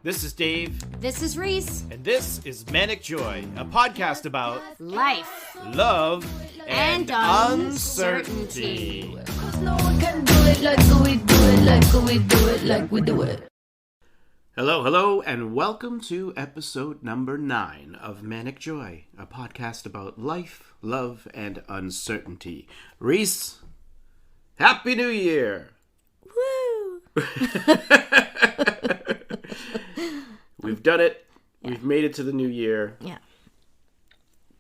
This is Dave. This is Reese. And this is Manic Joy, a podcast about life, love, and uncertainty. No one can do it like we do it, like we do it, like we do it. Hello, and welcome to episode number 9 of Manic Joy, a podcast about life, love, and uncertainty. Reese, Happy New Year! Woo! We've done it. Yeah. We've made it to the new year. Yeah.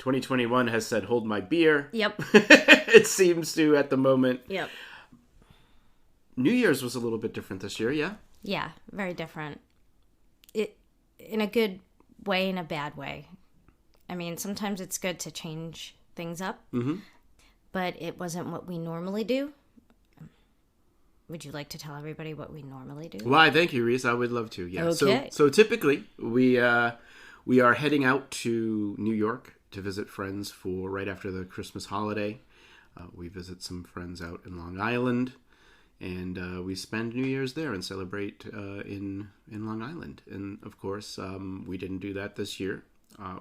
2021 has said, hold my beer. Yep. It seems to at the moment. Yep. New Year's was a little bit different this year, yeah? Yeah, very different. It in a good way and a bad way. I mean, sometimes it's good to change things up. Mm-hmm. But it wasn't what we normally do. Would you like to tell everybody what we normally do? Why, thank you, Reese. I would love to. Yeah. Okay. So typically we are heading out to New York to visit friends for right after the Christmas holiday. We visit some friends out in Long Island, and we spend New Year's there and celebrate in Long Island. And of course, we didn't do that this year,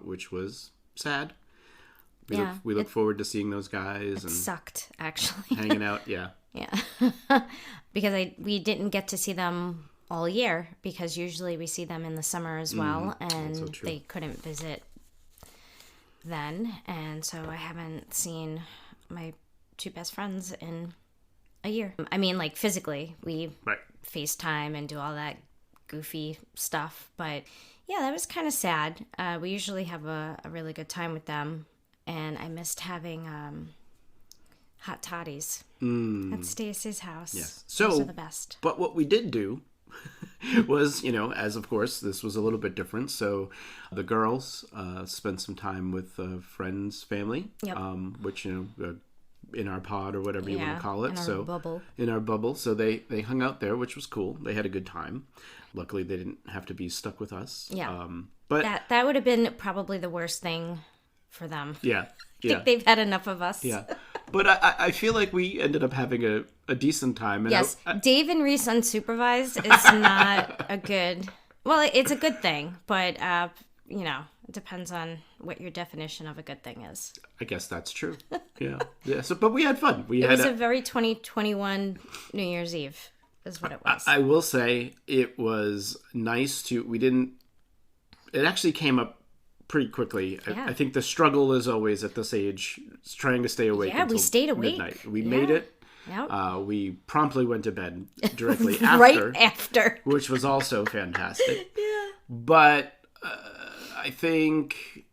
which was sad. We look forward to seeing those guys. It sucked, actually. Hanging out, yeah. Yeah. Because we didn't get to see them all year, because usually we see them in the summer as well, and so they couldn't visit then. And so I haven't seen my two best friends in a year. I mean, like, physically. We FaceTime and do all that goofy stuff. But yeah, that was kind of sad. We usually have a really good time with them. And I missed having hot toddies at Stacy's house. Yes. Those are the best. But what we did do was, as of course this was a little bit different. So the girls spent some time with friends' family, yep. Which, in our pod or whatever you want to call it. Bubble. In our bubble. So they hung out there, which was cool. They had a good time. Luckily, they didn't have to be stuck with us. Yeah. But that would have been probably the worst thing for them. Yeah. I think they've had enough of us. Yeah. But I feel like we ended up having a decent time. And yes. Dave and Reese unsupervised is not a good... Well, it's a good thing, but, it depends on what your definition of a good thing is. I guess that's true. Yeah. So, but we had fun. It was a very 2021 New Year's Eve is what it was. I will say it was nice it actually came up pretty quickly. Yeah. I think the struggle is always at this age, trying to stay awake. Yeah, we stayed awake. Midnight. We made it. Yep. We promptly went to bed directly after. Right after. Which was also fantastic. Yeah. But I think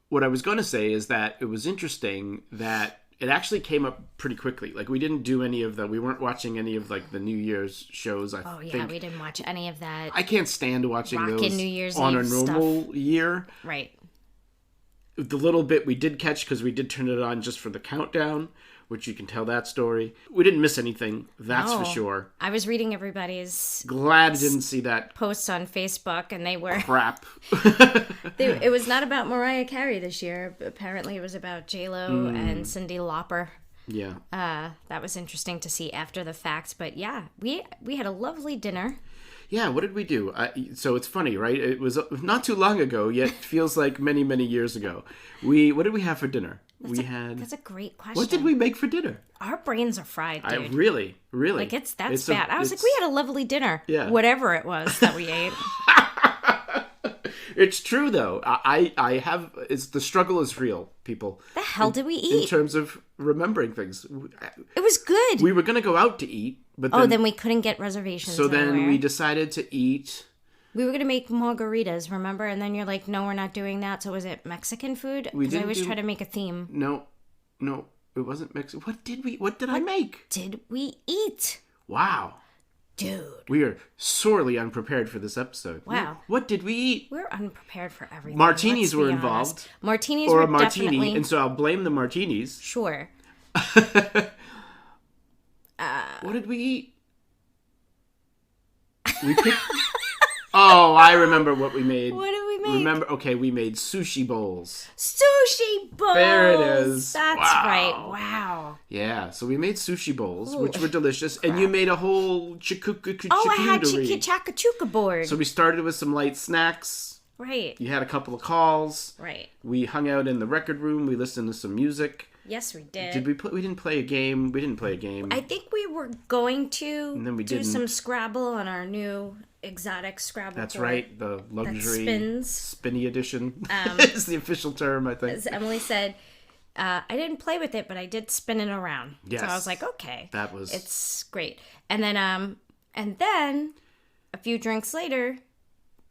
what I was going to say is that it was interesting that it actually came up pretty quickly. Like, we didn't do any of we weren't watching any of, the New Year's shows, I think. We didn't watch any of that. I can't stand watching those New Year's on Eve a normal stuff. Year. Right. The little bit we did catch, because we did turn it on just for the countdown, which you can tell that story. We didn't miss anything, that's for sure. I was reading everybody's Glad I didn't see that posts on Facebook, and they were... crap. It was not about Mariah Carey this year. Apparently it was about J-Lo and Cyndi Lauper. Yeah. That was interesting to see after the fact. But yeah, we had a lovely dinner. Yeah, what did we do? So it's funny, right? It was not too long ago, yet feels like many, many years ago. What did we have for dinner? That's a great question. What did we make for dinner? Our brains are fried, dude. Really? Like, that's bad. I was like, we had a lovely dinner. Yeah. Whatever it was that we ate. It's true, though. The struggle is real, people. The hell did we eat? In terms of remembering things. It was good. We were going to go out to eat, but then we couldn't get reservations. So anywhere. then we decided to eat. We were going to make margaritas, remember? And then you're like, no, we're not doing that. So was it Mexican food? Because I always try to make a theme. No, it wasn't Mexican. What did I make? Did we eat? Wow. Dude. We are sorely unprepared for this episode. Wow. What did we eat? We're unperared for everything. Martinis were involved. Martinis or were a martini, definitely... and so I'll blame the martinis. Sure. What did we eat? We picked... Oh, I remember what we made. What did we make? Remember? Okay, we made sushi bowls. Sushi bowls. There it is. That's Wow. right. Wow. Yeah, so we made sushi bowls, Ooh. which were delicious, and you made a whole charcuterie. Oh, I had chakachuka board. So we started with some light snacks. Right. You had a couple of calls. Right. We hung out in the record room. We listened to some music. Yes, we did. Did we play? We didn't play a game. We didn't play a game. I think we were going to And then we do didn't. some Scrabble on our new exotic Scrabble That's board. right. The luxury spins. spinny edition is the official term, I think. As Emily said, I didn't play with it, but I did spin it around. Yes. So I was like, okay, That was it's great. And then a few drinks later,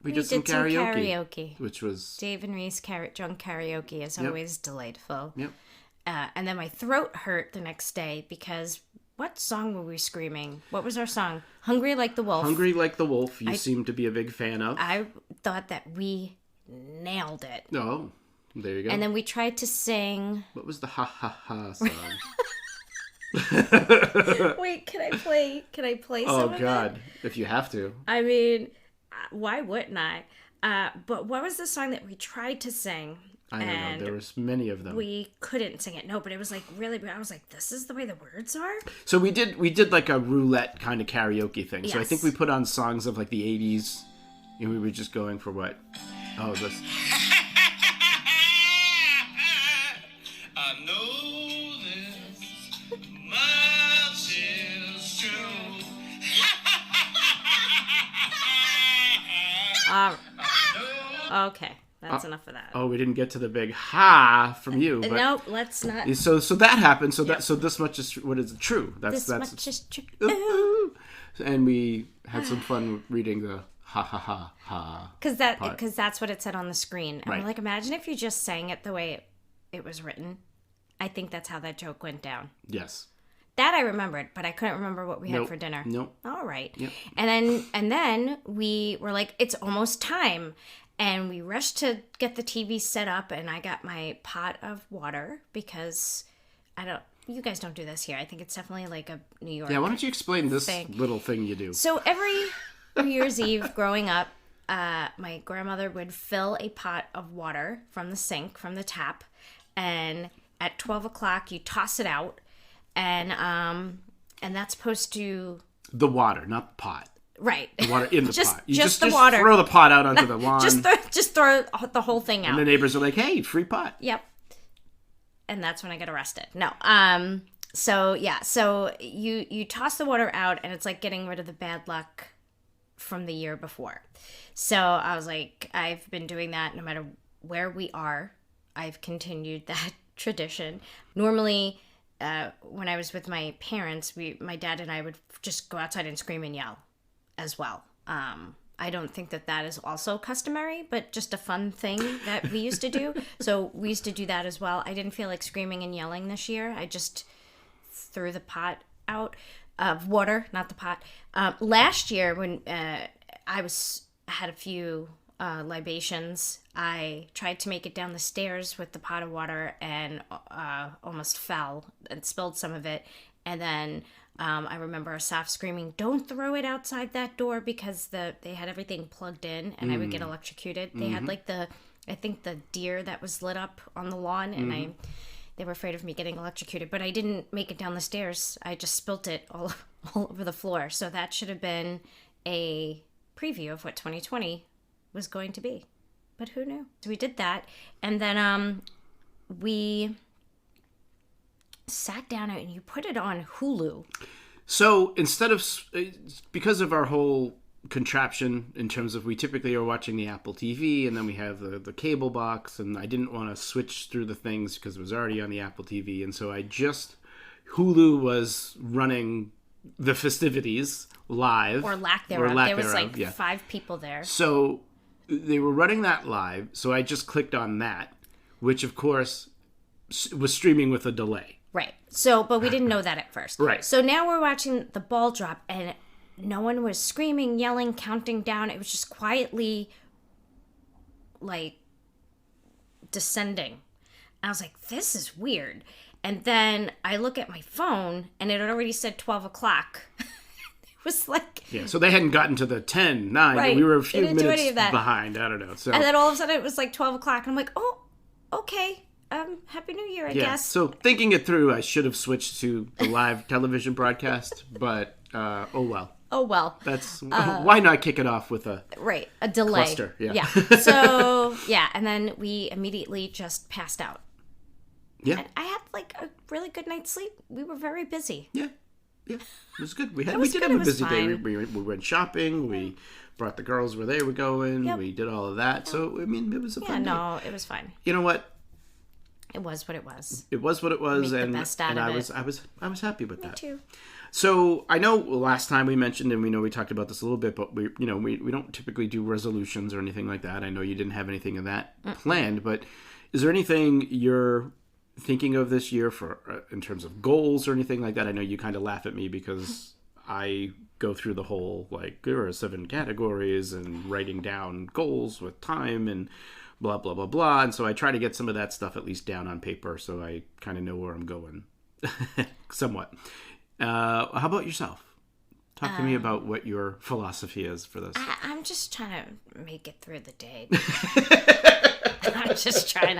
we did some karaoke, karaoke. which was Dave and Reese drunk karaoke is always delightful. yep. And then my throat hurt the next day because what song were we screaming? What was our song? Hungry Like the Wolf. Hungry Like the Wolf. You seem to be a big fan of. I thought that we nailed it. Oh, there you go. And then we tried to sing. What was the ha ha ha song? Wait, can I play some Oh of God, it? if you have to. I mean, why wouldn't I? But what was the song that we tried to sing? I don't know. There was many of them. We couldn't sing it. No, but it was like really. I was like, "This is the way the words are." So we did like a roulette kind of karaoke thing. So I think Yes. we put on songs of like the 80s, and we were just going for what? Oh, this. I know this much is true. Okay, that's enough of that. Oh, we didn't get to the big ha from you. But Nope, let's not. So that happened. So this much is what is true. That's This much is true. Ooh. And we had some fun reading the ha ha ha ha. Because that's what it said on the screen. And Right. we're like, imagine if you just sang it the way it was written. I think that's how that joke went down. Yes. That I remembered, but I couldn't remember what we had Nope. for dinner. Nope. All right. Yep. And then we were like, it's almost time. And we rushed to get the TV set up, and I got my pot of water because you guys don't do this here. I think it's definitely like a New York. Yeah. Why don't you explain this thing. little thing you do? So every New Year's Eve growing up, my grandmother would fill a pot of water from the sink, from the tap, and at 12 o'clock you toss it out, and that's supposed to The water, not the pot. right. The water in the Just- pot. You just the water. Throw the pot out onto the lawn. just throw the whole thing out. and the neighbors are like, "Hey, free pot." Yep. And that's when I get arrested. No. So yeah. So you toss the water out, and it's like getting rid of the bad luck from the year before. So I was like, I've been doing that no matter where we are. I've continued that tradition. Normally, when I was with my parents, my dad and I would just go outside and scream and yell as well. I don't think that is also customary, but just a fun thing that we used to do. So we used to do that as well. I didn't feel like screaming and yelling this year. I just threw the pot out of water, not the pot. Last year, when I had a few libations, I tried to make it down the stairs with the pot of water and almost fell and spilled some of it. And then I remember Asaf screaming, "Don't throw it outside that door," because they had everything plugged in and I would get electrocuted. They had like I think the deer that was lit up on the lawn, and they were afraid of me getting electrocuted. But I didn't make it down the stairs. I just spilt it all over the floor. So that should have been a preview of what 2020 was going to be. But who knew? So we did that. And then we sat down and you put it on Hulu. So instead of, because of our whole contraption in terms of we typically are watching the Apple TV and then we have the cable box, and I didn't want to switch through the things because it was already on the Apple TV. And so Hulu was running the festivities live. Or lack thereof. There was like yeah. 5 people there. So they were running that live. So I just clicked on that, which of course was streaming with a delay. Right. So, but we didn't know that at first. Right. So now we're watching the ball drop, and no one was screaming, yelling, counting down. It was just quietly, like, descending. I was like, this is weird. And then I look at my phone, and it had already said 12 o'clock. was like, Yeah, so they hadn't gotten to the 10, 9. Right. We were a They few didn't do any minutes of that. behind. I don't know. So and then all of a sudden it was like 12 o'clock. And I'm like, oh, okay. Happy New Year, I yeah. guess. So thinking it through, I should have switched to the live television broadcast, but oh well. Oh, well. That's why not kick it off with a Right. A delay. cluster? Yeah. Yeah. So, yeah. And then we immediately just passed out. Yeah. And I had like a really good night's sleep. We were very busy. Yeah. Yeah. It was good. We did good. have It a was busy day. fine. We went shopping. We brought the girls where they were going. Yep. We did all of that. So I mean, it was a Yeah, fun day. no, it was fine. You know what? It was what it was. It was what it was, Make the and best out and of I it. was happy with that. Too. So I know last time we mentioned, and we know we talked about this a little bit, but we don't typically do resolutions or anything like that. I know you didn't have anything of that planned, but is there anything you're thinking of this year for in terms of goals or anything like that? I know you kind of laugh at me because I go through the whole like there are 7 categories and writing down goals with time and blah blah blah blah, and so I try to get some of that stuff at least down on paper so I kind of know where I'm going somewhat. How about yourself? Talk to me about what your philosophy is for this. I'm just trying to make it through the day. I'm just trying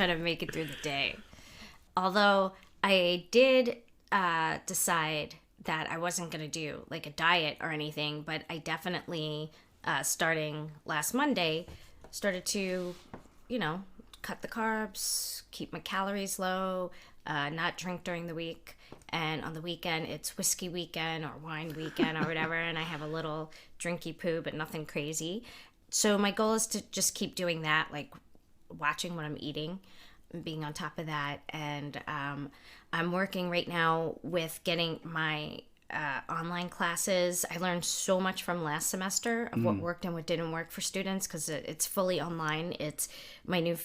to make it through the day. Although I did decide that I wasn't going to do like a diet or anything, but I definitely, starting last Monday, started to, cut the carbs, keep my calories low, not drink during the week. And on the weekend, it's whiskey weekend or wine weekend or whatever. And I have a little drinky poo, but nothing crazy. So my goal is to just keep doing that, like watching what I'm eating, being on top of that. And I'm working right now with getting my online classes. I learned so much from last semester of what worked and what didn't work for students because it's fully online. It's my new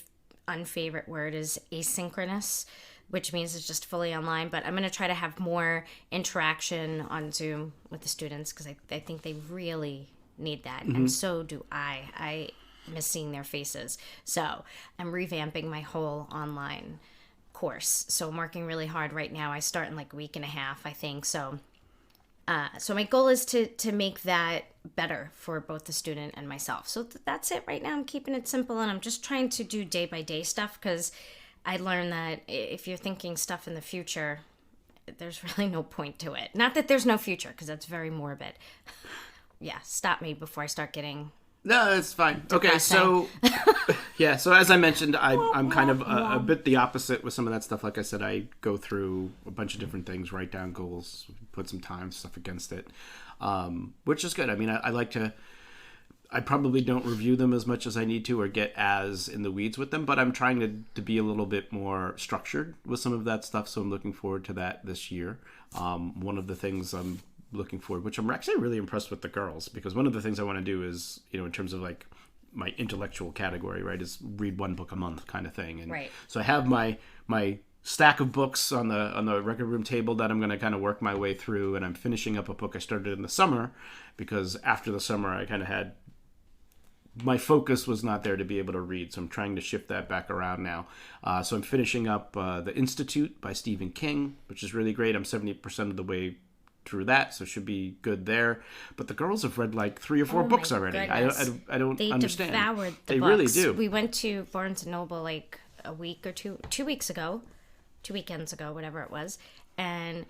unfavorite word is asynchronous, which means it's just fully online. But I'm going to try to have more interaction on Zoom with the students because I think they really need that. And so do I. I miss seeing their faces. So I'm revamping my whole online course. So I'm working really hard right now. I start in like a week and a half, I think. So my goal is to make that better for both the student and myself. So that's it right now. I'm keeping it simple and I'm just trying to do day by day stuff because I learned that if you're thinking stuff in the future, there's really no point to it. Not that there's no future, because that's very morbid. Yeah, stop me before I start getting... No, it's fine. Okay, so yeah, so as I mentioned, I'm kind of a bit the opposite with some of that stuff. Like I said, I go through a bunch of different things, write down goals, put some time stuff against it, which is good. I mean, I like to. I probably don't review them as much as I need to or get as in the weeds with them, but I'm trying to be a little bit more structured with some of that stuff. So I'm looking forward to that this year. One of the things I'm looking forward, which I'm actually really impressed with the girls, because one of the things I want to do is, in terms of like my intellectual category, right, is read one book a month kind of thing. And right. So I have my stack of books on the record room table that I'm going to kind of work my way through, and I'm finishing up a book I started in the summer because after the summer I kind of had my focus was not there to be able to read, so I'm trying to shift that back around now. So I'm finishing up The Institute by Stephen King, which is really great. I'm 70% of the way through that, so should be good there. But the girls have read like 3 or 4 books already. I don't they understand. They devoured the they books. Really do. We went to Barnes & Noble like a week or 2 weeks ago, 2 weekends ago, whatever it was, and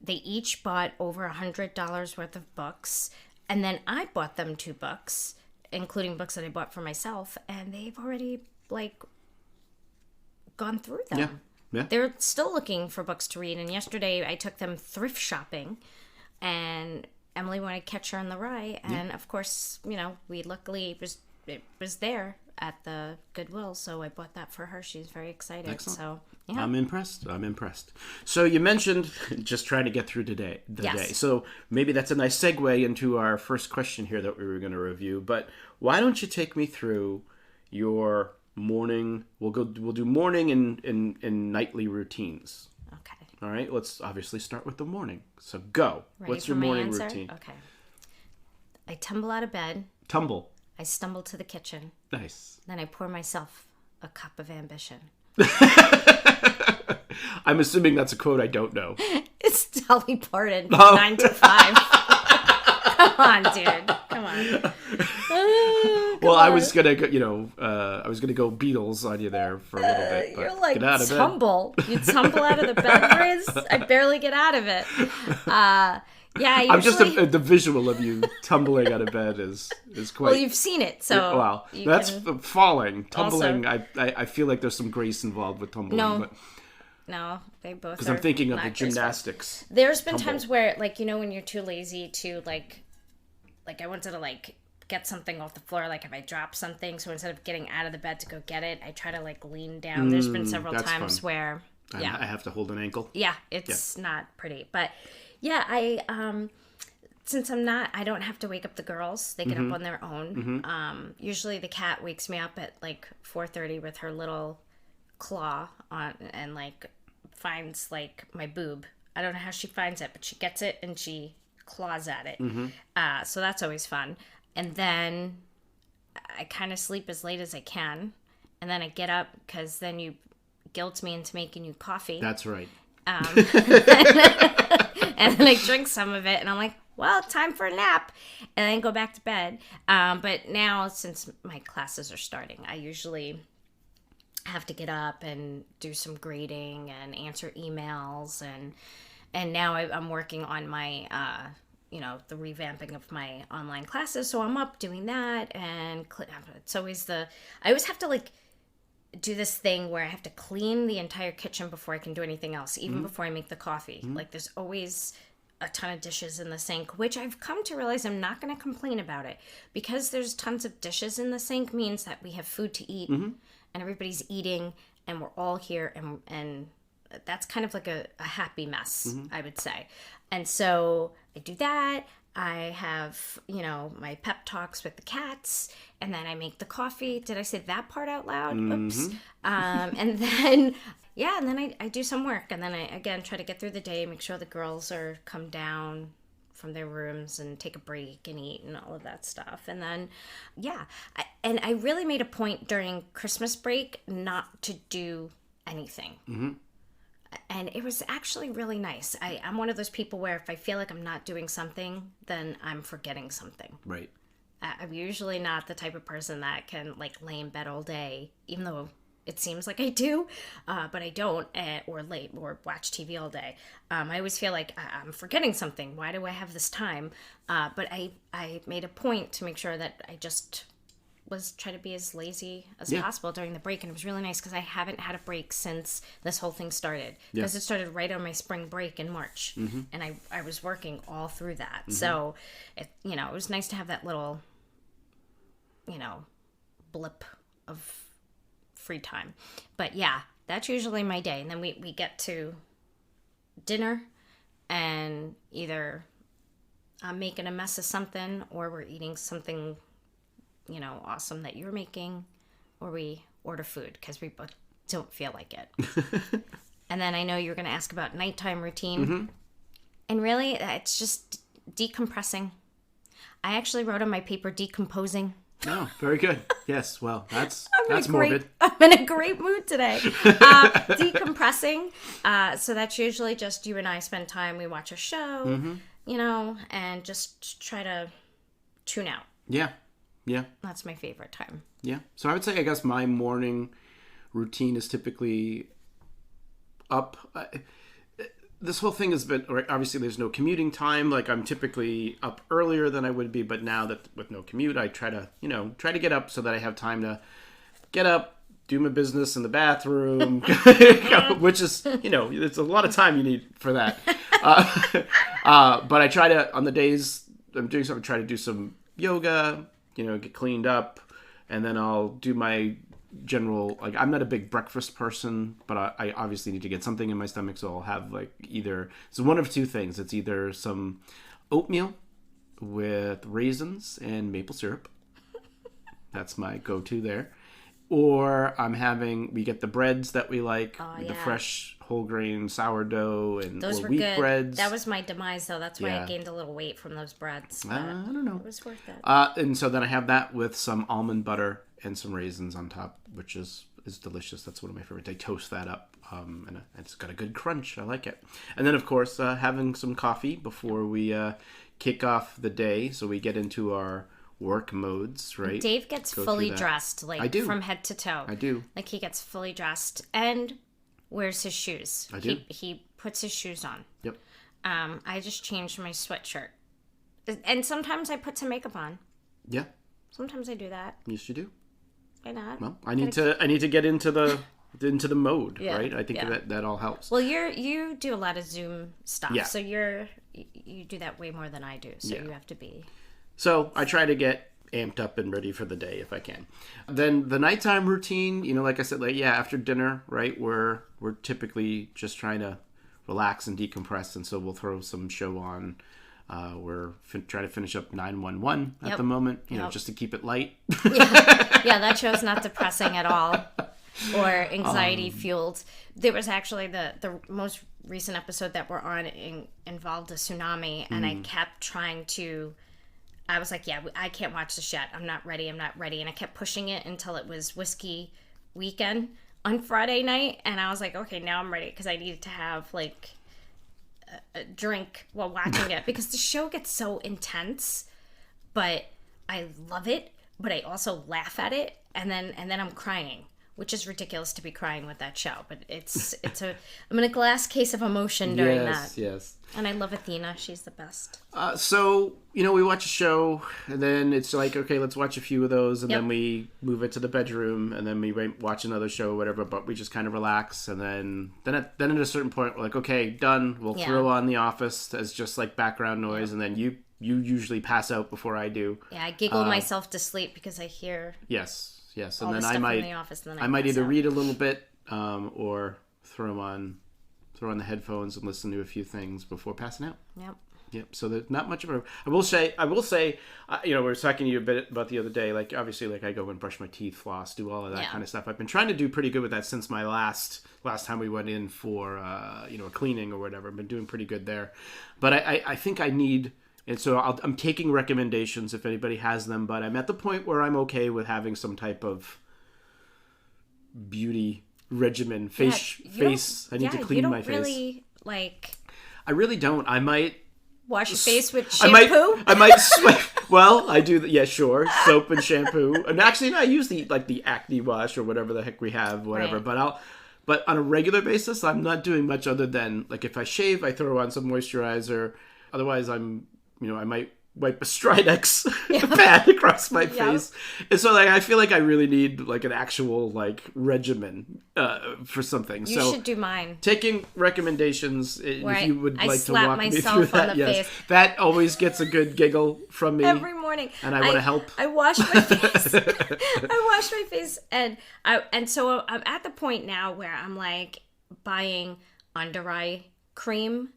they each bought over $100 worth of books, and then I bought them 2 books, including books that I bought for myself, and they've already like gone through them. Yeah. They're still looking for books to read, and yesterday I took them thrift shopping, and Emily wanted to catch her on the rye, and of course, we luckily it was there at the Goodwill, so I bought that for her. She's very excited. Excellent. So yeah, I'm impressed. So you mentioned just trying to get through the day. So maybe that's a nice segue into our first question here that we were going to review. But why don't you take me through your morning? We'll do morning and nightly routines. okay. All right. Let's obviously start with the morning. So go. Ready What's for your my morning answer? routine? Okay. I tumble out of bed. Tumble. I stumble to the kitchen. Nice. Then I pour myself a cup of ambition. I'm assuming that's a quote I don't know. It's Dolly Parton, Oh. 9 to 5. Come on, dude. Come on. Well, I was gonna go, I was gonna go Beatles on you there for a little bit. But You're like get out of bed. tumble. You tumble out of the bed, Riz. I barely get out of it. Yeah, usually... I'm just the visual of you tumbling out of bed is quite. Well, you've seen it, so. Well, you that's can... falling. Tumbling, I feel like there's some grace involved with tumbling. No. No, they both. Because I'm thinking of not the graceful. gymnastics. There's been times where, like, when you're too lazy to like I wanted to get something off the floor, like if I drop something, so instead of getting out of the bed to go get it, I try to lean down. There's been several times fun. Where I have to hold an ankle. Yeah, it's not pretty. But yeah, I since I don't have to wake up the girls. They get up on their own. Usually the cat wakes me up at 4:30 with her little claw on and finds my boob. I don't know how she finds it, but she gets it and she claws at it. So that's always fun. And then I kind of sleep as late as I can. And then I get up because then you guilt me into making you coffee. That's right. And then I drink some of it and I'm like, well, time for a nap. And then go back to bed. But now, since my classes are starting, I usually have to get up and do some grading and answer emails. And now I'm working on my, the revamping of my online classes. So I'm up doing that. And it's always I always have to do this thing where I have to clean the entire kitchen before I can do anything else, even before I make the coffee. There's always a ton of dishes in the sink, which I've come to realize I'm not going to complain about it. Because there's tons of dishes in the sink means that we have food to eat and everybody's eating and we're all here and that's kind of a happy mess, I would say. And so I do that. I have, my pep talks with the cats, and then I make the coffee. Did I say that part out loud? Oops. And then, and then I do some work, and then I, again, try to get through the day, make sure the girls are come down from their rooms and take a break and eat and all of that stuff. And then, and I really made a point during Christmas break not to do anything. And it was actually really nice. I'm one of those people where if I feel like I'm not doing something, then I'm forgetting something. Right. I'm usually not the type of person that can lay in bed all day, even though it seems like I do, but I don't, or watch TV all day. I always feel like I'm forgetting something. Why do I have this time? But I made a point to make sure that I just was try to be as lazy as possible during the break, and it was really nice because I haven't had a break since this whole thing started, because it started right on my spring break in March, and I was working all through that. So it was nice to have that little blip of free time. But yeah, that's usually my day, and then we get to dinner, and either I'm making a mess of something or we're eating something awesome that you're making, or we order food because we both don't feel like it. And then I know you're going to ask about nighttime routine. And really, it's just decompressing. I actually wrote on my paper decomposing. Oh, very good. Yes, well, that's morbid. I'm in a great mood today. Decompressing. So that's usually just you and I spend time. We watch a show, and just try to tune out. Yeah. Yeah. That's my favorite time. Yeah. So I would say, I guess my morning routine is typically up. This whole thing has been, obviously there's no commuting time. I'm typically up earlier than I would be, but now that with no commute, I try to get up so that I have time to get up, do my business in the bathroom, which is, it's a lot of time you need for that. But I try to, on the days I'm doing something, try to do some yoga, get cleaned up, and then I'll do my general, I'm not a big breakfast person, but I obviously need to get something in my stomach, so I'll have it's one of two things. It's either some oatmeal with raisins and maple syrup. That's my go-to there. Or we get the breads that we like, the fresh whole grain sourdough and those were wheat good. Breads. That was my demise, though. That's why I gained a little weight from those breads. I don't know. It was worth it. And so then I have that with some almond butter and some raisins on top, which is is delicious. That's one of my favorites. I toast that up, and it's got a good crunch. I like it. And then, of course, having some coffee before we kick off the day, so we get into our work modes, right? Dave gets fully dressed, like I do. From head to toe. I do. Like he gets fully dressed and wears his shoes. I do. He puts his shoes on. Yep. I just changed my sweatshirt, and sometimes I put some makeup on. Yeah. Sometimes I do that. Yes, you do. Why not? Well, I need to get into the mode, Yeah, right? I think yeah. that all helps. Well, you do a lot of Zoom stuff, Yeah. so you do that way more than I do. So you have to be. So I try to get amped up and ready for the day if I can. Then the nighttime routine, like I said, after dinner, right? We're typically just trying to relax and decompress, and so we'll throw some show on. We're trying to finish up 911 at the moment, just to keep it light. Yeah, that show's not depressing at all or anxiety fueled. There was actually the most recent episode that we're on involved a tsunami, and I kept trying to. I was like, yeah, I can't watch this yet. I'm not ready. And I kept pushing it until it was whiskey weekend on Friday night. And I was like, okay, now I'm ready. Because I needed to have like a drink while watching it. Because the show gets so intense. But I love it. But I also laugh at it. And then I'm crying. Which is ridiculous to be crying with that show. But I'm in a glass case of emotion during that. Yes. And I love Athena. She's the best. So, we watch a show, and then it's like, okay, let's watch a few of those, and Yep. then we move it to the bedroom, and then we watch another show or whatever, but we just kind of relax, and then at a certain point, we're like, okay, done. We'll throw on The Office as just like background noise, and then you usually pass out before I do. Yeah, I giggle myself to sleep because I hear Yes, and all then the stuff I might from The Office, and then I might pass either out. read a little bit, or throw on the headphones and listen to a few things before passing out. Yep. So there's not much of a. I will say. We were talking to you a bit about the other day. Like obviously, like I go and brush my teeth, floss, do all of that kind of stuff. I've been trying to do pretty good with that since my last time we went in for a cleaning or whatever. I've been doing pretty good there, but I think I need. And so I'm taking recommendations if anybody has them. But I'm at the point where I'm okay with having some type of beauty regimen, face. I need to clean my face. Really like. I really don't. I might. Wash your face with shampoo? I might sweat. Well, I do. Yeah, sure. Soap and shampoo. And actually, no, I use the acne wash or whatever the heck we have, whatever. Right. But on a regular basis, I'm not doing much other than like if I shave, I throw on some moisturizer. Otherwise, I might wipe a Stridex pad across my face. And so I feel like I really need like an actual like regimen for something. You should do mine. Taking recommendations, if you would I like to slap walk me myself through on that, the yes. face. That always gets a good giggle from me. Every morning. And I want to help. I wash my face. I wash my face and so I'm at the point now where I'm like buying under eye cream.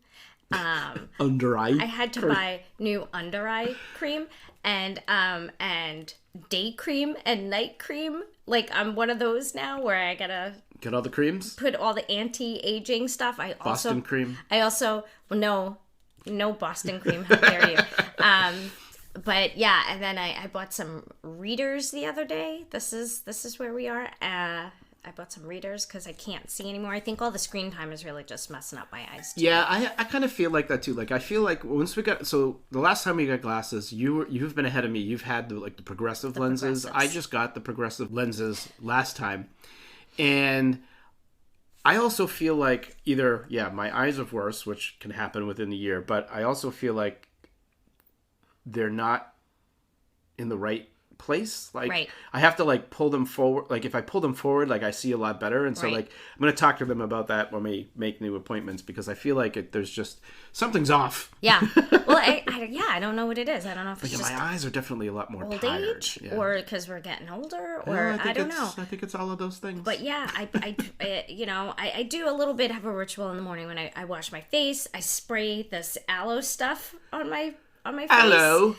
Under eye. I had to buy new under eye cream and day cream and night cream. Like I'm one of those now where I gotta Get all the creams? put all the anti-aging stuff. Boston cream? No Boston cream. How dare you? But yeah, and then I bought some readers the other day. This is where we are. I bought some readers because I can't see anymore. I think all the screen time is really just messing up my eyes too. Yeah, I kind of feel like that too. Like I feel like once we got the last time we got glasses, you've been ahead of me. You've had the progressive lenses. I just got the progressive lenses last time, and I also feel like either my eyes are worse, which can happen within the year, but I also feel like they're not in the right place. Like I have to pull them forward. Like if I pull them forward, I see a lot better. And so I'm going to talk to them about that when we make new appointments, because I feel like there's just something's off. Yeah. Well, I don't know what it is. I don't know if it's just my eyes are definitely a lot more old tired. age or because we're getting older or I don't know. I think it's all of those things. But yeah, I do a little bit of a ritual in the morning when I wash my face. I spray this aloe stuff on my face. Hello,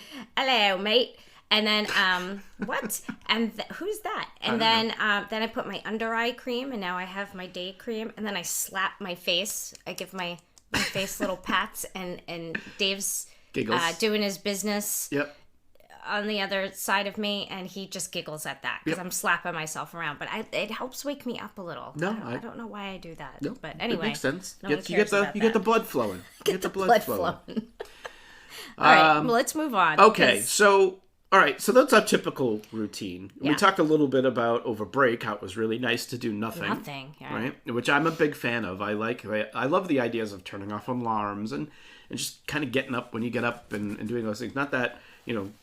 mate. And then, what? And who's that? And then I put my under eye cream, and now I have my day cream. And then I slap my face. I give my face little pats, and Dave's Giggles. Doing his business. Yep. on the other side of me, and he just giggles at that because I'm slapping myself around. But it helps wake me up a little. No, I don't know why I do that. No, but anyway, it makes sense. No you one get cares the about you get the that. blood flowing. Get the blood flowing. All right, well, let's move on. Okay, 'cause- so all right, so that's our typical routine. We Yeah. talked a little bit about over break how it was really nice to do nothing. Nothing, yeah. Right? Which I'm a big fan of. I love the ideas of turning off alarms and just kind of getting up when you get up and doing those things. Not that,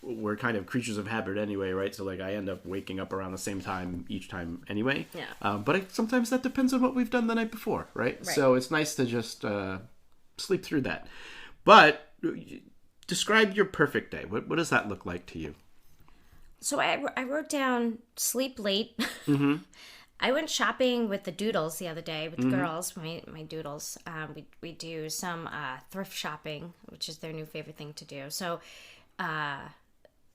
we're kind of creatures of habit anyway, right? So like I end up waking up around the same time each time anyway. Yeah. But sometimes that depends on what we've done the night before, right? So it's nice to just sleep through that. But describe your perfect day. What does that look like to you? So I wrote down sleep late. Mm-hmm. I went shopping with the Doodles the other day with Mm-hmm. the girls, my Doodles. We do some thrift shopping, which is their new favorite thing to do. So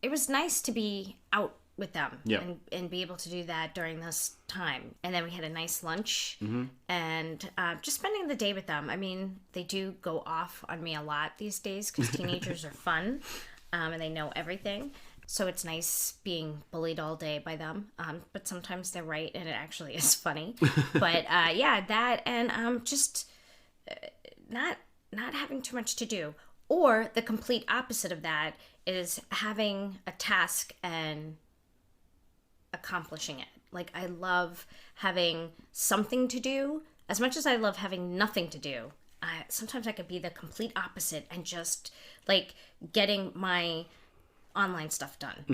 it was nice to be out with them and be able to do that during this time. And then we had a nice lunch and just spending the day with them. I mean, they do go off on me a lot these days because teenagers are fun and they know everything. So it's nice being bullied all day by them. But sometimes they're right and it actually is funny. But that and just not having too much to do. Or the complete opposite of that is having a task and accomplishing it. Like I love having something to do as much as I love having nothing to do. Sometimes I could be the complete opposite and just like getting my online stuff done.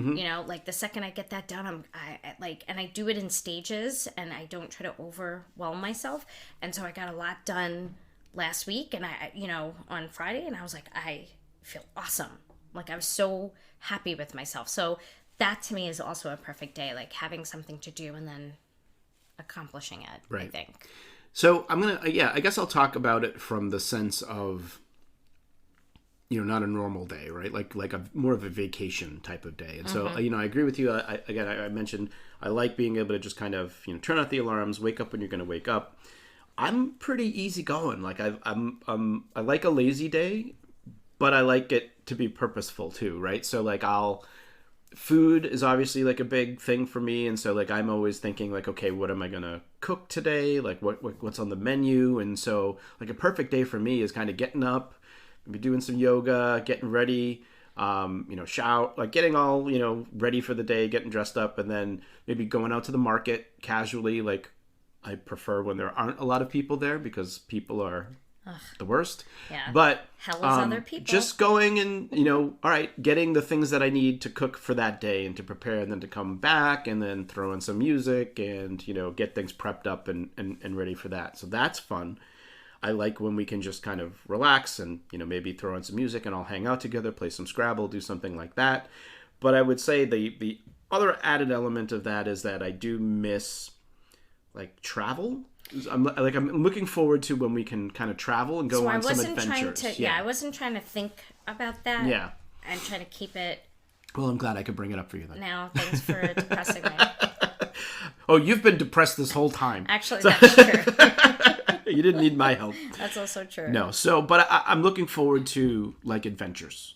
Like the second I get that done, I do it in stages and I don't try to overwhelm myself. And so I got a lot done last week and I on Friday, and I was like, I feel awesome. Like I was so happy with myself. So that to me is also a perfect day, like having something to do and then accomplishing it, Right. I think. So I'm going to, I guess I'll talk about it from the sense of, not a normal day, right? Like a more of a vacation type of day. And so, I agree with you. I mentioned I like being able to just kind of, turn out the alarms, wake up when you're going to wake up. I'm pretty easygoing. Like I like a lazy day, but I like it to be purposeful too, right? So like food is obviously like a big thing for me, and so like I'm always thinking like, okay, what am I gonna cook today? Like what's on the menu? And so like a perfect day for me is kind of getting up, maybe doing some yoga, getting ready, shower, like getting all ready for the day, getting dressed up, and then maybe going out to the market casually. Like I prefer when there aren't a lot of people there because people are the worst. Yeah. But Hell is other people. just going and, all right, getting the things that I need to cook for that day and to prepare, and then to come back and then throw in some music and, get things prepped up and ready for that. So that's fun. I like when we can just kind of relax and, maybe throw in some music and all hang out together, play some Scrabble, do something like that. But I would say the other added element of that is that I do miss like travel. I'm looking forward to when we can kind of travel and go on some adventures. I wasn't trying to think about that. Yeah. I'm trying to keep it. Well, I'm glad I could bring it up for you then. Now, thanks for depressing me. Oh, you've been depressed this whole time. Actually, that's true. You didn't need my help. That's also true. No. So, but I'm looking forward to like adventures.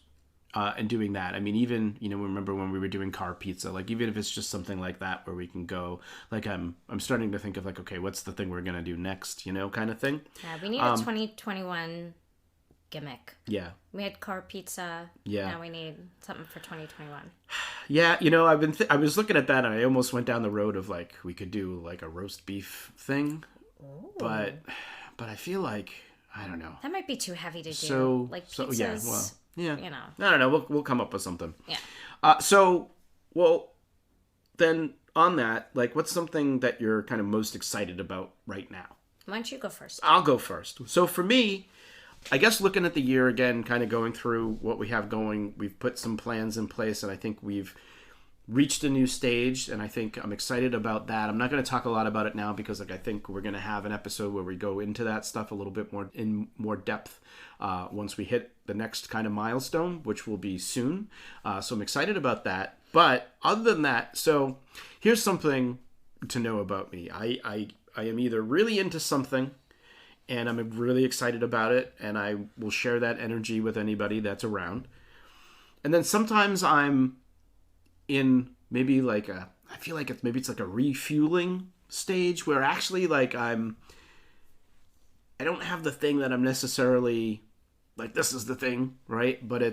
And doing that. I mean, even, remember when we were doing car pizza, like even if it's just something like that where we can go, like I'm starting to think of like, okay, what's the thing we're going to do next, kind of thing. Yeah, we need a 2021 gimmick. Yeah. We had car pizza. Yeah. Now we need something for 2021. Yeah, I was looking at that and I almost went down the road of like, we could do like a roast beef thing. Ooh. But I feel like, I don't know. That might be too heavy to do. So, like pizzas. Yeah. I don't know. We'll come up with something. Yeah. Then on that, like, what's something that you're kind of most excited about right now? Why don't you go first? I'll go first. So for me, I guess looking at the year again, kind of going through what we have going, we've put some plans in place, and I think we've reached a new stage, and I think I'm excited about that. I'm not going to talk a lot about it now because like I think we're going to have an episode where we go into that stuff a little bit more in more depth once we hit the next kind of milestone, which will be soon. So I'm excited about that. But other than that, so here's something to know about me. I am either really into something and I'm really excited about it, and I will share that energy with anybody that's around. And then sometimes I'm in maybe like I feel like it's like a refueling stage where actually like I don't have the thing that I'm necessarily like, this is the thing, right? But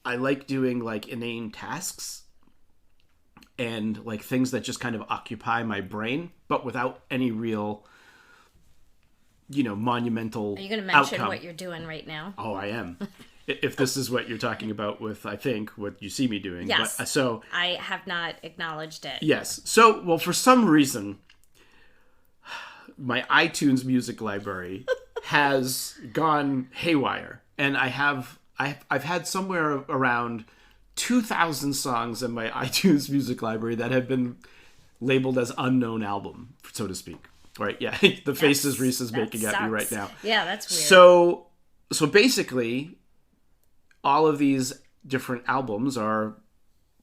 I like doing like inane tasks and like things that just kind of occupy my brain, but without any real, monumental Are you going to mention outcome. what you're doing right now? Oh, I am. If this is what you're talking about with, I think, what you see me doing. Yes. But, so I have not acknowledged it. yes. So, well, for some reason, my iTunes music library has gone haywire, and I've had somewhere around 2,000 songs in my iTunes music library that have been labeled as unknown album, so to speak. Right? Yeah, the faces Reese is making at me right now. Yeah, that's weird. So basically, all of these different albums are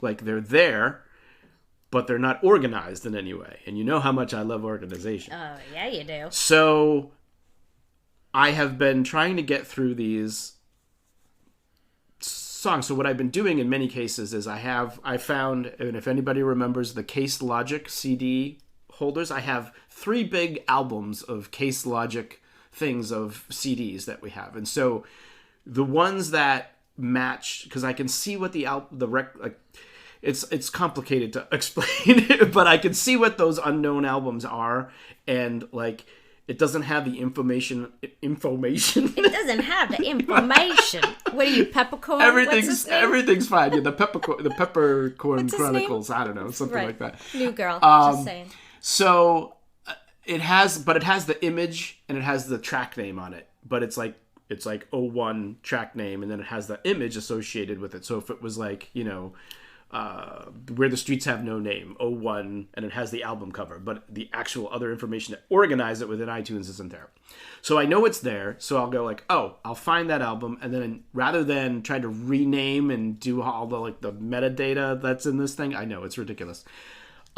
like they're there, but they're not organized in any way. And you know how much I love organization. Oh, yeah, you do. So I have been trying to get through these songs. So what I've been doing in many cases is I found, and if anybody remembers the Case Logic CD holders, I have 3 big albums of Case Logic things of CDs that we have. And so the ones that match, because I can see what it's complicated to explain, but I can see what those unknown albums are, and like it doesn't have the information. It doesn't have the information. What are you, Peppercorn? Everything's fine. Yeah, the Peppercorn What's his Chronicles. I don't know, something Right. like that. New girl. Just saying. So it has the image and it has the track name on it, but it's like 01 track name, and then it has the image associated with it. So if it was like, Where the Streets Have No Name, 01, and it has the album cover, but the actual other information to organize it within iTunes isn't there. So I know it's there, so I'll go like, oh, I'll find that album, and then rather than try to rename and do all the like the metadata that's in this thing, I know it's ridiculous,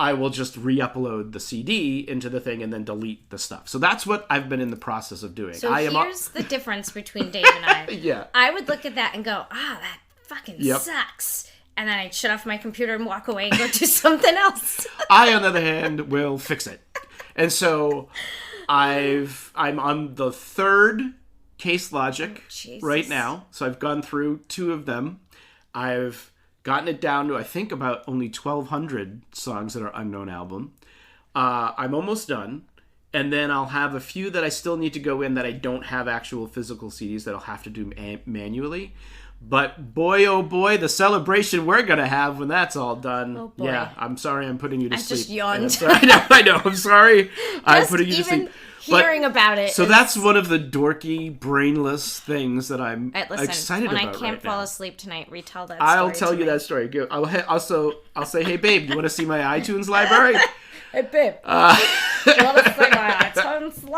I will just re-upload the CD into the thing and then delete the stuff. So that's what I've been in the process of doing. So here's the difference between Dave and I. Yeah. I would look at that and go, that fucking sucks. And then I'd shut off my computer and walk away and go do something else. I, on the other hand, will fix it. And so I'm on the 3rd Case Logic right now. So I've gone through 2 of them. I've gotten it down to, I think, about only 1,200 songs that are unknown album. I'm almost done. And then I'll have a few that I still need to go in that I don't have actual physical CDs that I'll have to do manually. But boy, oh boy, the celebration we're going to have when that's all done. Oh boy. Yeah, I'm sorry I'm putting you to sleep. I just yawned. I know, I'm sorry. I'm putting you to sleep. Hearing about it. So that's one of the dorky, brainless things that I'm excited about. When I can't right fall now. asleep tonight, retell that story. I'll tell you that story. I'll say, hey babe, do you want to see my iTunes library? Hey babe, you want to see my iTunes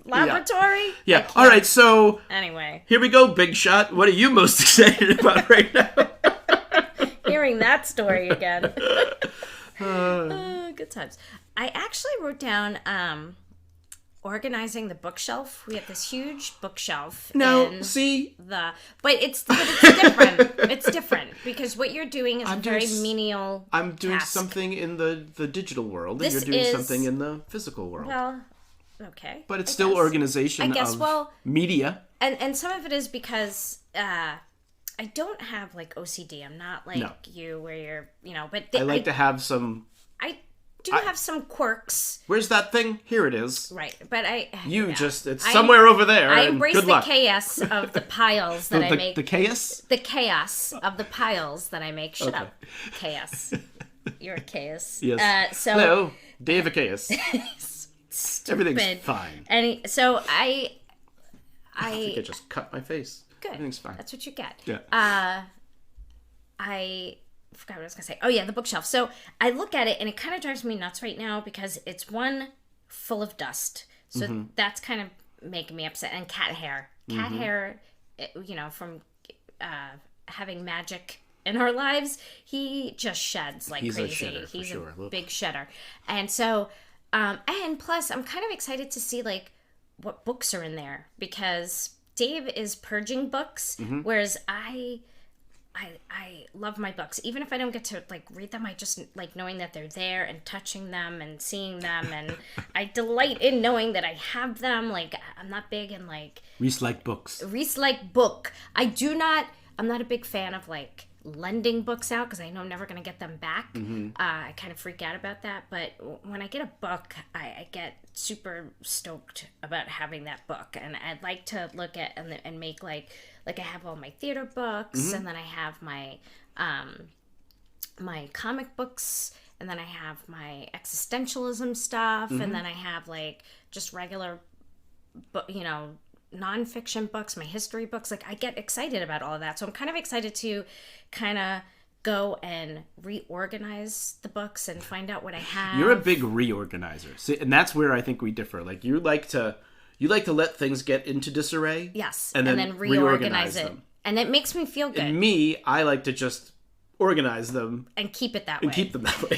laboratory? Yeah. All right. So anyway, here we go, Big Shot. What are you most excited about right now? Hearing that story again. Good times. I actually wrote down organizing the bookshelf. We have this huge bookshelf. No, see, but it's different. It's different because what you're doing is very menial. I'm doing task. something in the digital world, and you're doing something in the physical world. Well, okay, but it's still organization of media. And some of it is because I don't have like OCD. I'm not like you, where you're but I like to have some. I do have some quirks. Where's that thing? Here it is. Right, but it's somewhere over there. I embrace the chaos of the piles that I make. The chaos? The chaos of the piles that I make. Shut up. Chaos. You're a chaos. Yes. Hello, Dave a chaos. Everything's fine. I think I just cut my face. Good. Everything's fine. That's what you get. Yeah. I forgot what I was going to say. Oh, yeah, the bookshelf. So I look at it, and it kind of drives me nuts right now because it's full of dust. So that's kind of making me upset. And cat hair. Cat hair, from having magic in our lives, he just sheds like crazy. He's a big shedder. And so, and plus, I'm kind of excited to see, like, what books are in there because Dave is purging books, whereas I love my books. Even if I don't get to like read them, I just like knowing that they're there and touching them and seeing them, and I delight in knowing that I have them. Like, I'm not big in like Reese like books. book. I'm not a big fan of like lending books out because I know I'm never going to get them back. I kind of freak out about that. But when I get a book, I get super stoked about having that book. And I'd like to look at and make like I have all my theater books, and then I have my my comic books, and then I have my existentialism stuff, and then I have like just regular, nonfiction books, my history books. Like, I get excited about all of that. So I'm kind of excited to kind of go and reorganize the books and find out what I have. You're a big reorganizer. See, and that's where I think we differ. Like, you like to let things get into disarray. Yes. And then reorganize it. them. And it makes me feel good. And me, I like to just organize them and keep it that and way. keep them that way.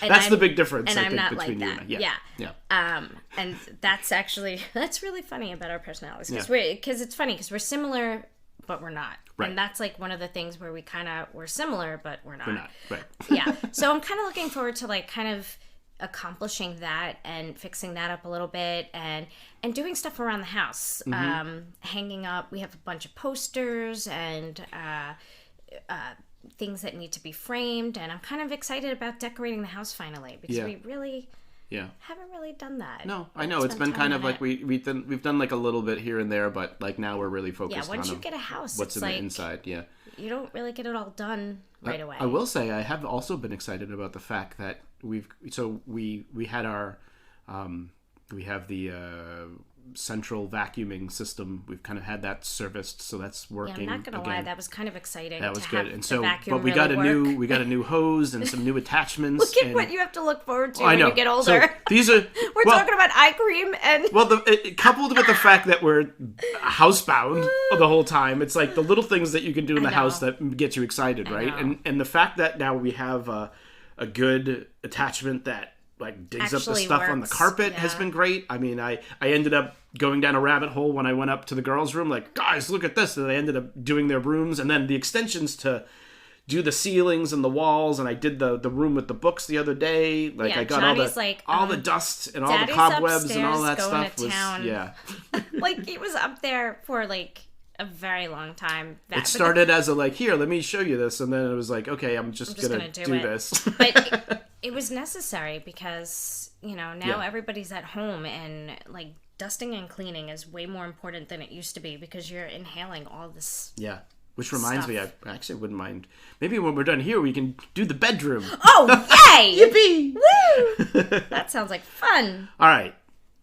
That's the big difference, and I I'm think, not between like you that. and I. Yeah. And that's really funny about our personalities, because it's funny because we're similar but we're not. Right. And that's like one of the things where we're similar but we're not. We're not. Right. Yeah. So I'm kind of looking forward to like kind of accomplishing that and fixing that up a little bit and doing stuff around the house. Hanging up. We have a bunch of posters and things that need to be framed, and I'm kind of excited about decorating the house finally because we really haven't really done that. No, I know it's been kind of like we've done like a little bit here and there, but like now we're really focused on once you get a house, what's it's in like, the inside. Yeah, you don't really get it all done right away. I will say I have also been excited about the fact that we had our we have the central vacuuming system. We've kind of had that serviced, so that's working. Yeah, I'm not gonna lie, that was kind of exciting. That was to good. have And the so, vacuum but we really got a new hose and some new attachments. Look at what you have to look forward to when you get older. So these are We're talking about eye cream and coupled with the fact that we're housebound the whole time. It's like the little things that you can do in the house that get you excited, right? And the fact that now we have a good attachment that like digs up the stuff on the carpet has been great. I mean, I ended up going down a rabbit hole when I went up to the girls' room, like, guys, look at this. And I ended up doing their rooms, and then the extensions to do the ceilings and the walls, and I did the room with the books the other day. Like, I got all the dust and all the cobwebs and all that stuff was like, he was up there for like a very long time. It started as a like, here, let me show you this, and then it was like, okay, I'm just gonna do this. But it was necessary because now everybody's at home, and like dusting and cleaning is way more important than it used to be because you're inhaling all this. Yeah. Which reminds me, I actually wouldn't mind. Maybe when we're done here, we can do the bedroom. Oh, yay! Yippee! Woo! That sounds like fun. All right.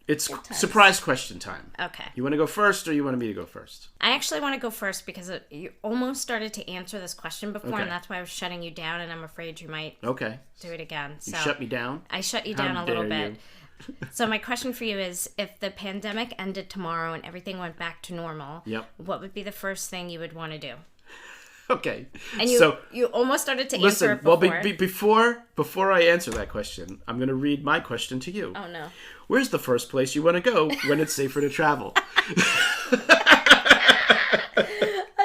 It's surprise question time. Okay. You want to go first, or you want me to go first? I actually want to go first because you almost started to answer this question before, and that's why I was shutting you down, and I'm afraid you might do it again. You shut me down? I shut you down a little bit. So my question for you is, if the pandemic ended tomorrow and everything went back to normal, what would be the first thing you would want to do? Okay. And you almost started to answer it before. Well, before I answer that question, I'm going to read my question to you. Oh, no. Where's the first place you want to go when it's safer to travel? I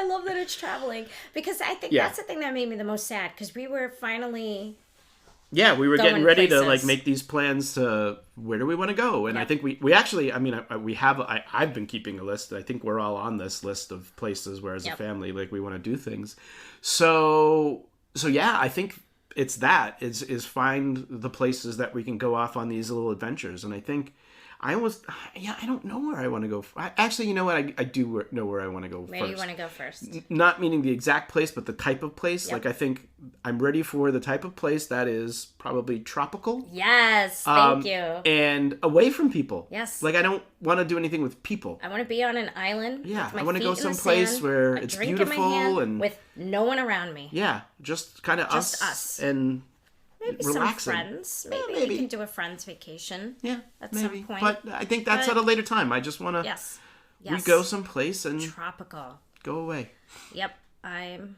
love that it's traveling, because I think that's the thing that made me the most sad, because we were finally... Yeah, we were getting ready to like make these plans to where do we want to go, and I think we actually, I mean, I've been keeping a list. I think we're all on this list of places where as a family like we want to do things. So yeah, I think it's is find the places that we can go off on these little adventures, and I think I don't know where I want to go. Actually, you know what? I do know where I want to go first. Where do you want to go first? Not meaning the exact place, but the type of place. Yep. Like, I think I'm ready for the type of place that is probably tropical. Yes, thank you. And away from people. Yes. Like, I don't want to do anything with people. I want to be on an island. Yeah, with my I want to go feet in the someplace sand, where a it's drink in my beautiful hand, and with no one around me. Yeah, just kind of us. And maybe relaxing. Some friends. Maybe we can do a friend's vacation. Yeah, at maybe. some point. But I think that's at a later time. I just want to. Yes. We go someplace and tropical. Go away. Yep, I'm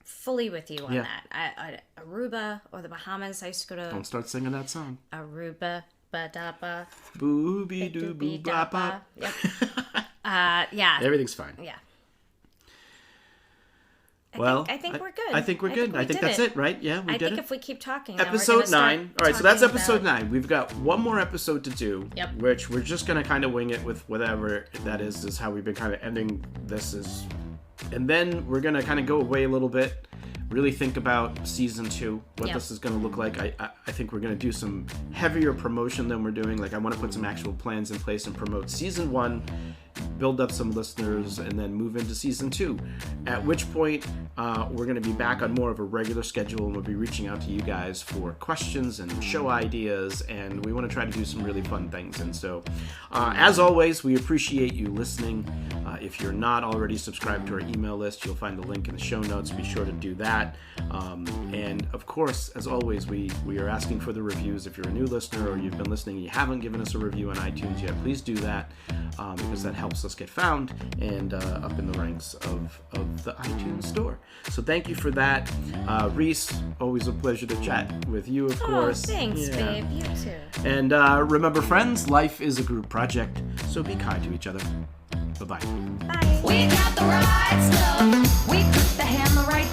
fully with you on that. Aruba or the Bahamas. I used to go to. Don't start singing that song. Aruba, badapa, booby doo boo bapa. Yep. Yeah. Everything's fine. Yeah. I think we're good. I think we're good. I think that's it, right? Yeah, we I did think it. if we keep talking, then we're Episode gonna start 9. All right, so that's talking episode about- 9. We've got one more episode to do, Yep. which we're just going to kind of wing it with whatever that is how we've been kind of ending this is. And then we're going to kind of go away a little bit, really think about season 2, what Yep. this is going to look like. I think we're going to do some heavier promotion than we're doing. Like, I want to put some actual plans in place and promote season 1, build up some listeners, and then move into season 2. At which point, we're going to be back on more of a regular schedule, and we'll be reaching out to you guys for questions and show ideas, and we want to try to do some really fun things. And so, as always, we appreciate you listening. If you're not already subscribed to our email list, you'll find the link in the show notes. Be sure to do that. And of course, as always, we are asking for the reviews. If you're a new listener or you've been listening and you haven't given us a review on iTunes yet, please do that, because that helps us get found and up in the ranks of the iTunes store. So thank you for that. Reese, always a pleasure to chat with you, of course. Oh, thanks, Yeah. babe. You too. And remember, friends, life is a group project, so be kind to each other. Bye-bye. Bye. We got the right stuff. We put the hammer right